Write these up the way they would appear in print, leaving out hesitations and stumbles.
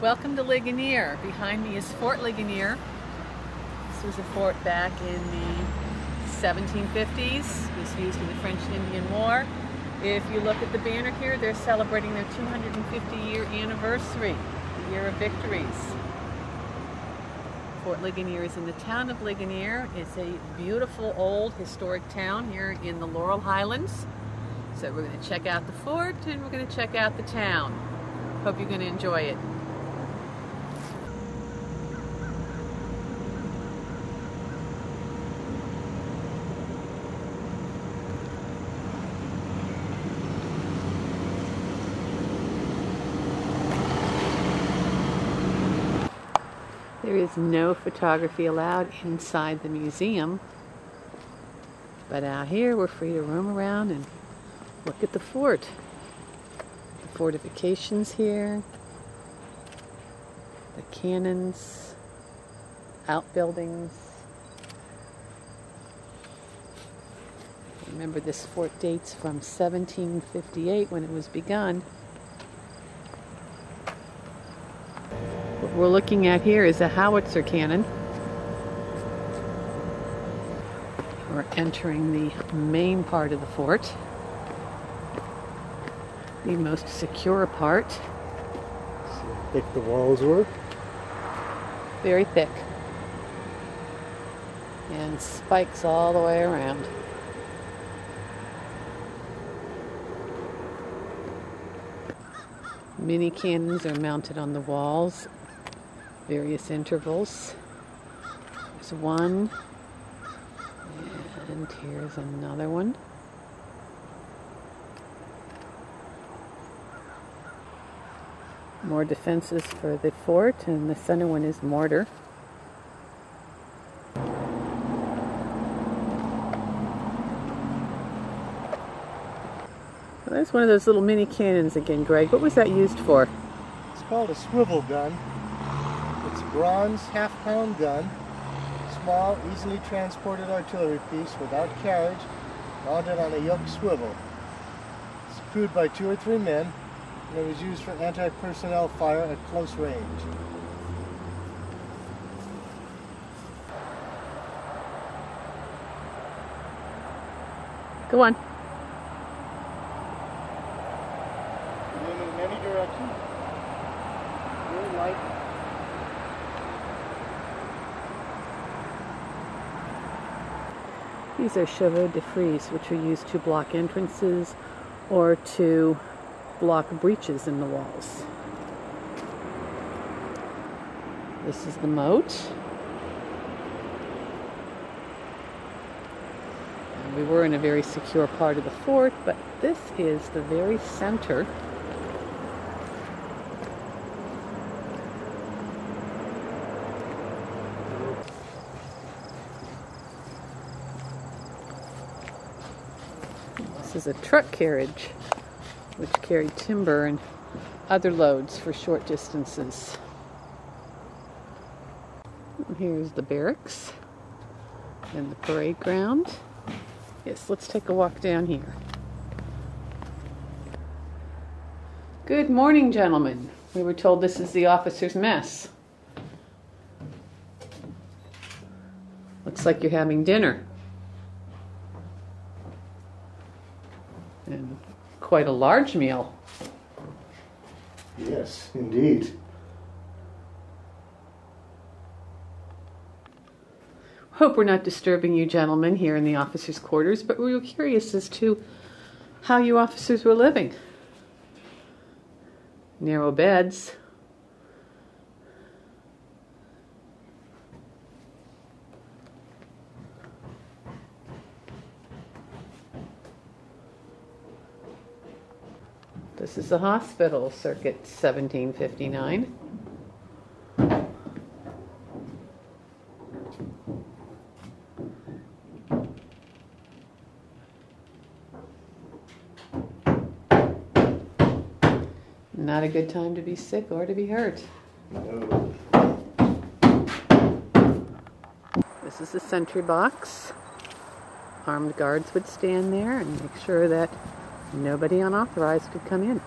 Welcome to Ligonier. Behind me is Fort Ligonier. This was a fort back in the 1750s. It was used in the French and Indian War. If you look at the banner here, they're celebrating their 250-year anniversary, the year of victories. Fort Ligonier is in the town of Ligonier. It's a beautiful old historic town here in the Laurel Highlands. So we're going to check out the fort and we're going to check out the town. Hope you're going to enjoy it. There is no photography allowed inside the museum, but out here we're free to roam around and look at the fort. The fortifications here, the cannons, outbuildings. Remember, this fort dates from 1758 when it was begun. What we're looking at here is a howitzer cannon. We're entering the main part of the fort, the most secure part. See how thick the walls were? Very thick. And spikes all the way around. Mini cannons are mounted on the walls, various intervals. There's one, and here's another one. More defenses for the fort, and the center one is mortar. Well, there's one of those little mini cannons again, Greg. What was that used for? It's called a swivel gun. It's a bronze half-pound gun, small, easily transported artillery piece without carriage, mounted on a yoke swivel. It's crewed by 2 or 3 men, and it was used for anti-personnel fire at close range. Go on. Aim in any direction. Very light. These are chevaux de frise, which are used to block entrances or to block breaches in the walls. This is the moat. And we were in a very secure part of the fort, but this is the very center. This is a truck carriage which carried timber and other loads for short distances. And here's the barracks and the parade ground. Yes, let's take a walk down here. Good morning, gentlemen. We were told this is the officers' mess. Looks like you're having dinner. And quite a large meal. Yes, indeed. Hope we're not disturbing you gentlemen here in the officers' quarters, but we were curious as to how you officers were living. Narrow beds. This is the hospital, circuit 1759. Not a good time to be sick or to be hurt. No. This is the sentry box. Armed guards would stand there and make sure that nobody unauthorized could come in.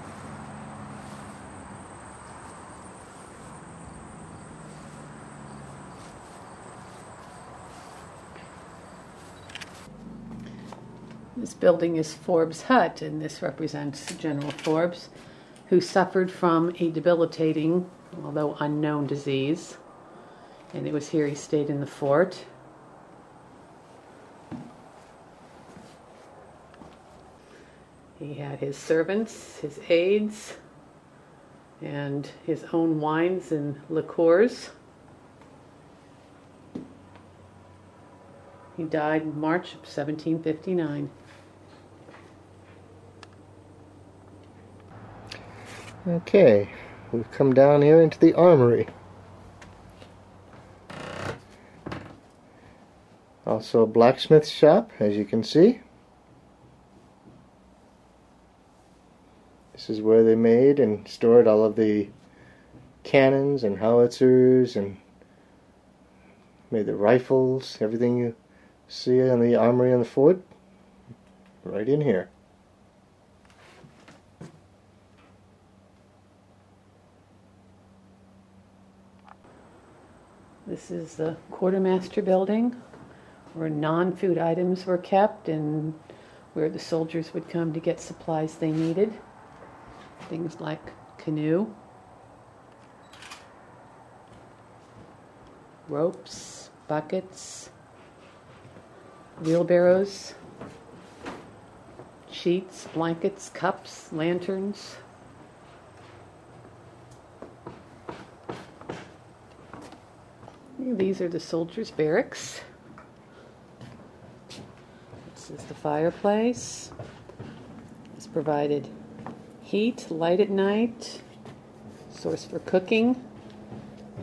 This building is Forbes' hut, and this represents General Forbes, who suffered from a debilitating, although unknown, disease. And it was here he stayed in the fort. He had his servants, his aides, and his own wines and liqueurs. He died in March of 1759. Okay, we've come down here into the armory. Also a blacksmith shop, as you can see. This is where they made and stored all of the cannons and howitzers and made the rifles, everything you see in the armory in the fort, right in here. This is the quartermaster building, where non-food items were kept and where the soldiers would come to get supplies they needed. Things like canoe, ropes, buckets, wheelbarrows, sheets, blankets, cups, lanterns. These are the soldiers' barracks. This is the fireplace. It's provided heat, light at night, source for cooking.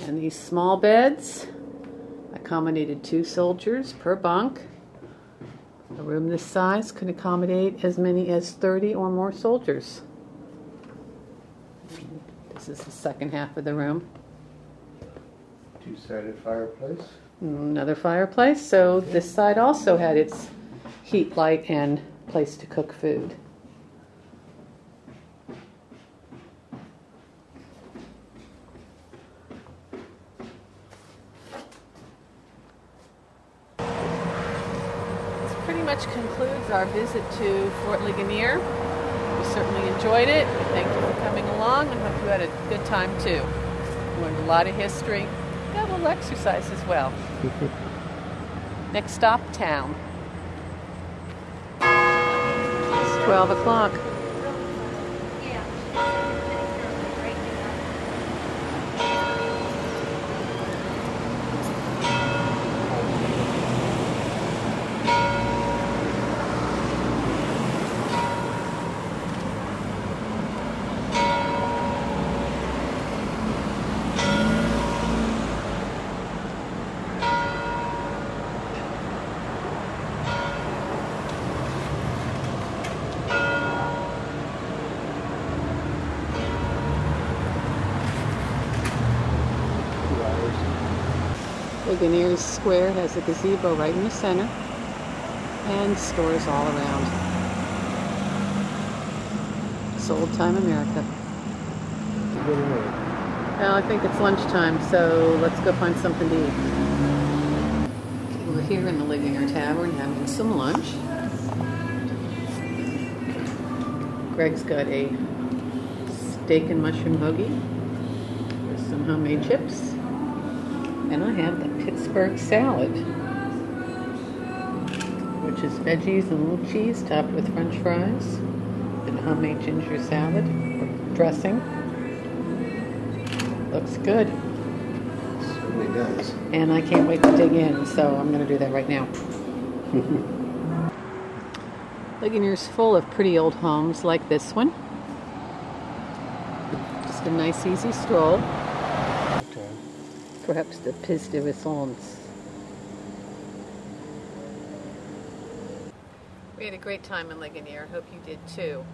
And these small beds accommodated 2 soldiers per bunk. A room this size could accommodate as many as 30 or more soldiers. This is the second half of the room. 2-sided fireplace. Another fireplace, so this side also had its heat, light, and place to cook food. This pretty much concludes our visit to Fort Ligonier. We certainly enjoyed it. We thank you for coming along and hope you had a good time too. Learned a lot of history. Got a little exercise as well. Next stop, town. It's 12 o'clock. Ligonier's Square has a gazebo right in the center and stores all around. It's old-time America. Well, I think it's lunchtime, so let's go find something to eat. We're here in the Ligonier Tavern having some lunch. Greg's got a steak and mushroom hoagie with some homemade chips. And I have the Pittsburgh salad, which is veggies and a little cheese topped with French fries and a homemade ginger salad with dressing. Looks good. It certainly does. And I can't wait to dig in, so I'm going to do that right now. Ligonier's full of pretty old homes like this one. Just a nice, easy stroll. Perhaps the pièce de résistance. We had a great time in Ligonier. Hope you did too.